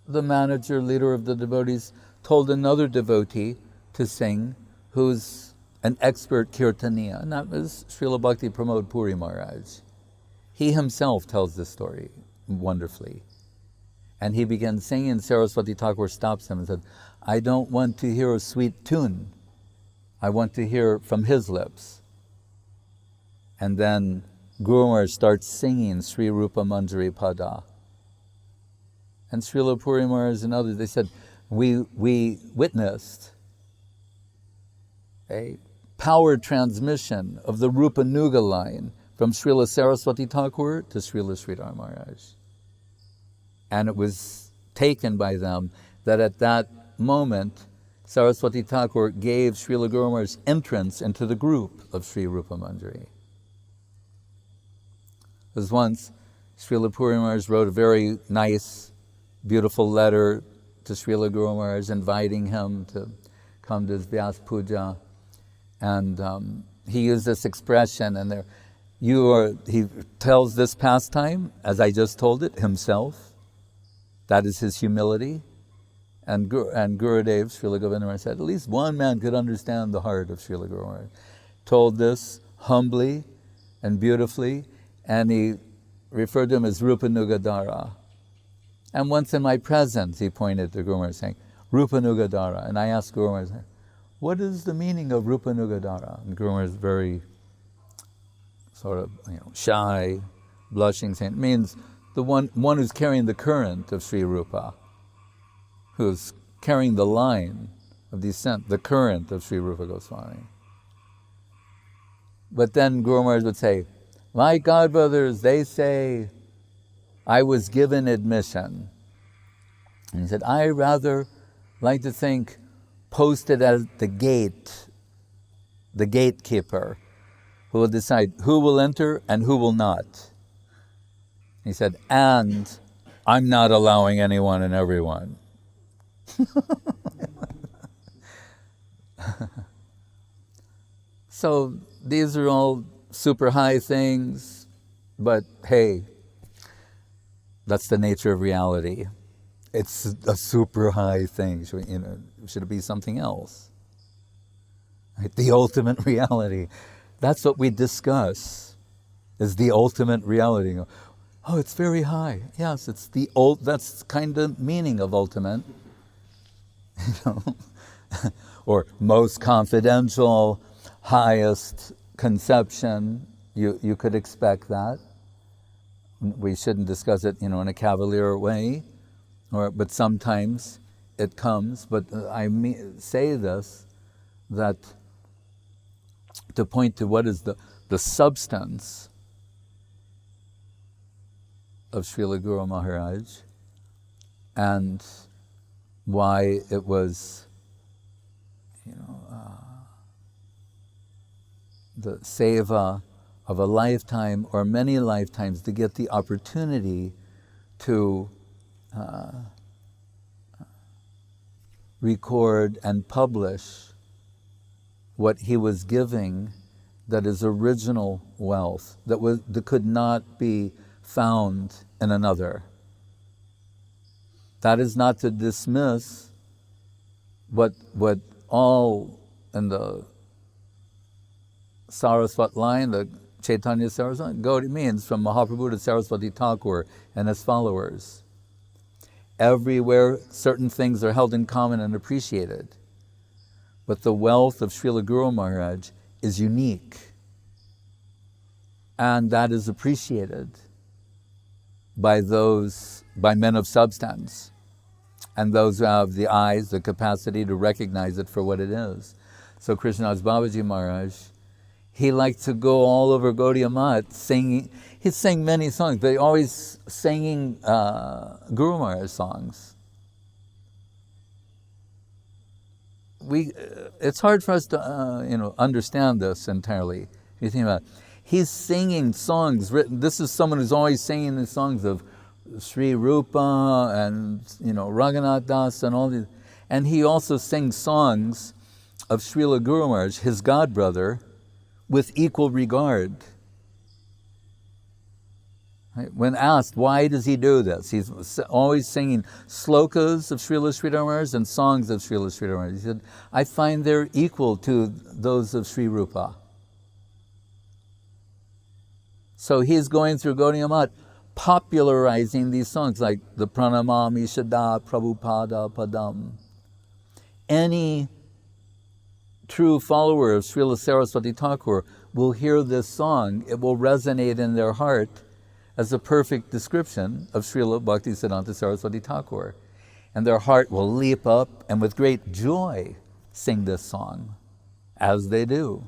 the manager, leader of the devotees, told another devotee to sing, who's an expert kirtaniya, and that was Srila Bhakti Pramod Puri Maharaj. He himself tells this story wonderfully. And he began singing, and Saraswati Thakur stops him and said, I don't want to hear a sweet tune. I want to hear from his lips. And then Guru Maharaj starts singing Sri Rupa Manjari Pada. And Srila Puri Maharaj and others, they said, we witnessed a power transmission of the Rupa-nuga line from Srila Saraswati Thakur to Srila Sridhar Maharaj. And it was taken by them that at that moment, Saraswati Thakur gave Srila Guru Maharaj entrance into the group of Sri Rupa Manjari. Because once, Srila Puri Maharaj wrote a very nice, beautiful letter to Srila Guru Maharaj inviting him to come to his Vyas Puja. And he used this expression, and he tells this pastime, as I just told it, himself. That is his humility. And Gurudev, Srila Govinda Maharaj said, at least one man could understand the heart of Srila Guru Maharaj. Told this humbly and beautifully, and he referred to him as Rupa-nuga Dara. And once in my presence, he pointed to Guru Maharaj saying, Rupa-nuga Dara. And I asked Guru Maharaj, what is the meaning of Rupa-nuga Dara? And Guru Maharaj is very sort of shy, blushing, saying, it means the one who's carrying the current of Sri Rupa, who's carrying the line of descent, the current of Sri Rupa Goswami. But then Guru Maharaj would say, my godbrothers, they say, I was given admission. And he said, I rather like to think posted at the gate, the gatekeeper, who will decide who will enter and who will not. He said, and I'm not allowing anyone and everyone. So these are all super high things, but hey, that's the nature of reality. It's a super high thing. Should it be something else? Right? The ultimate reality. That's what we discuss, is the ultimate reality. Oh, it's very high. Yes, it's that's kind of meaning of ultimate. Or most confidential, highest conception. You could expect that. We shouldn't discuss it, in a cavalier way, but sometimes it comes. But I say this, that to point to what is the substance of Srila Guru Maharaj and why it was, the seva of a lifetime or many lifetimes to get the opportunity to record and publish what he was giving, that is original wealth, that could not be found in another. That is not to dismiss what all in the Saraswati line, the Chaitanya Saraswati, Gaudiya means from Mahaprabhu to Saraswati Thakur and his followers. Everywhere certain things are held in common and appreciated. But the wealth of Srila Guru Maharaj is unique. And that is appreciated by men of substance and those who have the eyes, the capacity to recognize it for what it is. So Krishadas Babaji Maharaj, he liked to go all over Gaudiya Math singing. He sang many songs, but always singing Guru Maharaj songs. It's hard for us to understand this entirely. If you think about it, he's singing songs written. This is someone who's always singing the songs of Sri Rupa and Raghunath Das and all these. And he also sings songs of Srila Guru Maharaj, his godbrother, with equal regard. Right? When asked, why does he do this? He's always singing Shlokas of Srila Sridhar Maharaj and songs of Srila Sridhar Maharaj. He said, I find they're equal to those of Sri Rupa. So he's going through Gaudiya Math, popularizing these songs like the Pranamami Shada Prabhupada Padam. Any true follower of Srila Saraswati Thakur will hear this song. It will resonate in their heart as a perfect description of Srila Bhaktisiddhanta Saraswati Thakur. And their heart will leap up and with great joy sing this song, as they do.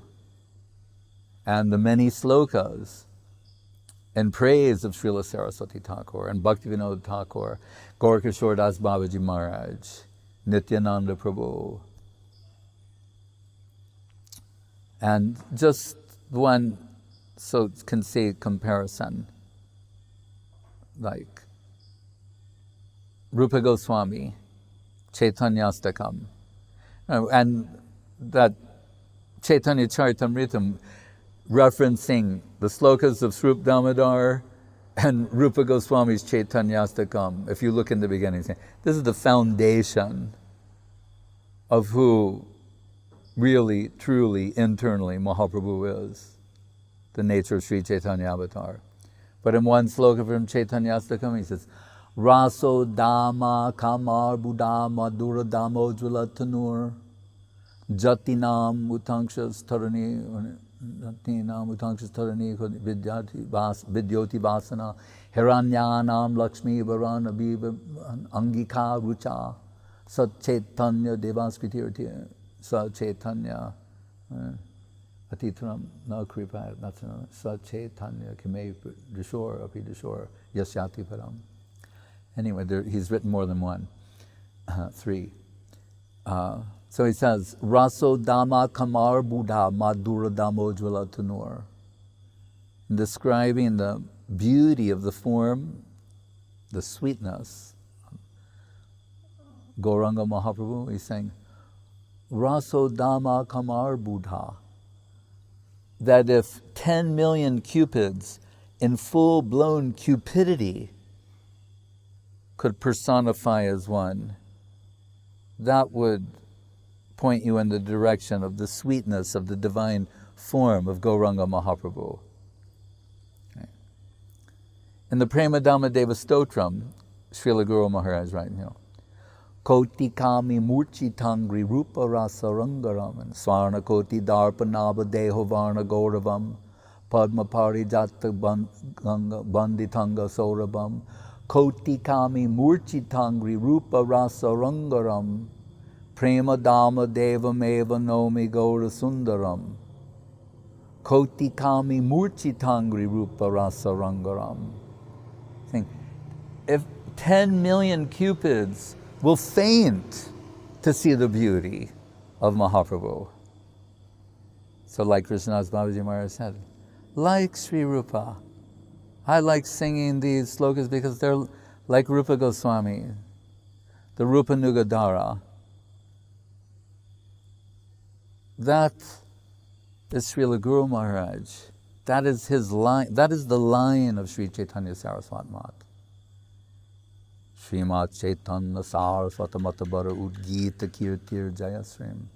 And the many slokas in praise of Srila Saraswati Thakur and Bhaktivinoda Thakur, Krishadas Babaji Maharaj, Nityananda Prabhu. And just one, so can say comparison, like Rupa Goswami, Chaitanya-charitamrita, and that Chaitanya-charitamrita referencing the Shlokas of Swarup Damodar and Rupa Goswami's Chaitanya-charitamrita. If you look in the beginning, this is the foundation of who really, truly, internally Mahaprabhu is, the nature of Sri Chaitanya Avatar. But in one sloka from Chaitanya-charitamrita, he says, Raso Dama Kamar Buddha Madhura Damojvala Tanur Jatinam Utanksha Tarani Vidyoti Vasana Hiranyanam Lakshmi Varana Biva Angika Rucha Sat Chaitanya Devaskriti Sa Chaitanya Atitram Na Kripa Sa Chaitanya Kime Dishor Api Dishor Yasyati Param. Anyway, he's written more than one, three. So he says, Raso Dama Kamar Buddha Madhura Damojvala Tanur. Describing the beauty of the form, the sweetness. Gauranga Mahaprabhu, he's saying, Raso Dama Kamar Buddha. That if 10 million cupids in full-blown cupidity could personify as one, that would point you in the direction of the sweetness of the divine form of Gauranga Mahaprabhu. Okay. In the Prema Dhamma Deva Stotram, Srila Guru Maharaj writing, Koti kami murchi tangri rupa rasa rangaraman swarna koti darpa naba deho varna gauravam padma parijata banditanga saurabam Koti kami murchi tangri rupa rasa rangaram prema dhamma devam eva nomi gaura sundaram Koti kami murchi tangri rupa rasa rangaram. Think, if 10 million cupids will faint to see the beauty of Mahaprabhu. So like Krishadas Babaji Maharaj said, like Sri Rupa, I like singing these Shlokas because they're like Rupa Goswami, the Rupa-nuga Dara. That is Srila Guru Maharaj. That is his line. That is the line of Sri Chaitanya-Saraswati Mat. Srimat Chaitanya Saraswati Matabara Udgita Kirtir Jayasrim.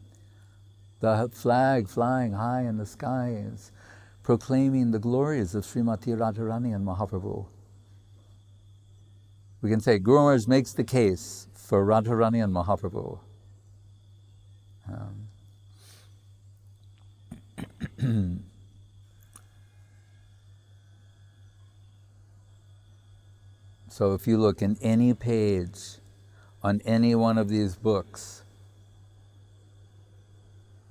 The flag flying high in the skies, proclaiming the glories of Srimati Radharani and Mahaprabhu. We can say Guru Maharaj makes the case for Radharani and Mahaprabhu. So if you look in any page on any one of these books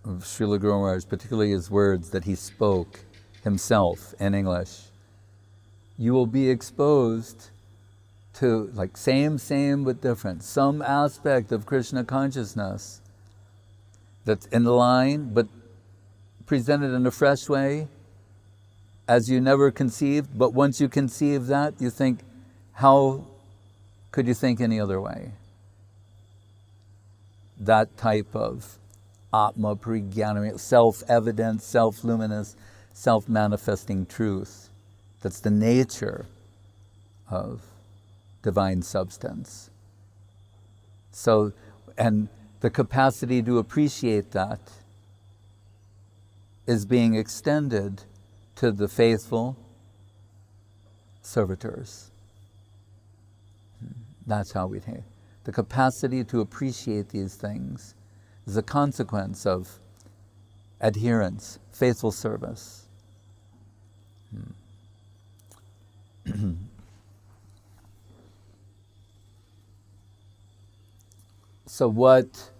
of Srila Guru Maharaj, particularly his words that he spoke himself in English, you will be exposed to, like, same but different, some aspect of Krishna consciousness that's in line but presented in a fresh way as you never conceived. But once you conceive that, you think, how could you think any other way? That type of Atma Prigyanam, self-evident, self-luminous, self-manifesting truth. That's the nature of divine substance. So, and the capacity to appreciate that is being extended to the faithful servitors. That's how we take. The capacity to appreciate these things is a consequence of adherence, faithful service. So what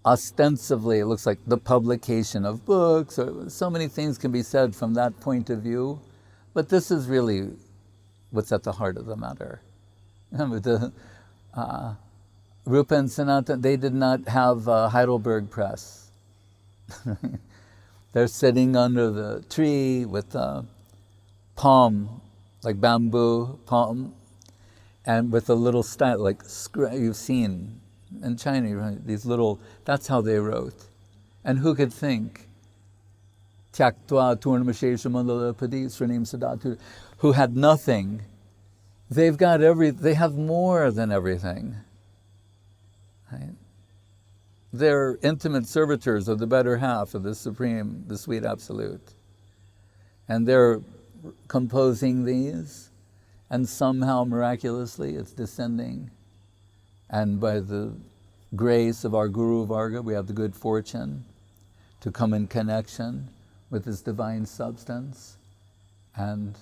ostensibly it looks like the publication of books, or so many things can be said from that point of view, but this is really what's at the heart of the matter. Remember, the Rupa and Sanatana, they did not have a Heidelberg press. They're sitting under the tree with a palm, like bamboo palm, and with a little style, like you've seen in China, right? These little, that's how they wrote. And who could think? Who had nothing. They've got they have more than everything. Right? They're intimate servitors of the better half of the Supreme, the Sweet Absolute. And they're composing these, and somehow miraculously it's descending. And by the grace of our Guru Varga, we have the good fortune to come in connection with this divine substance. And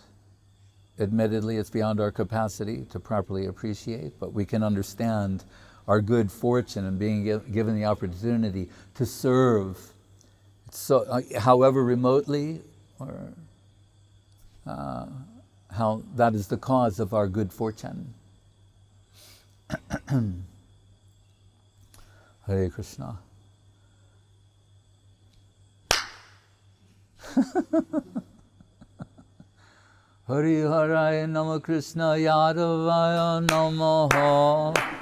admittedly, it's beyond our capacity to properly appreciate, but we can understand our good fortune and being given the opportunity to serve, so, however remotely, or how that is the cause of our good fortune. Hare Krishna. Hari Haraya Nama Krishna Yadavaya Namaha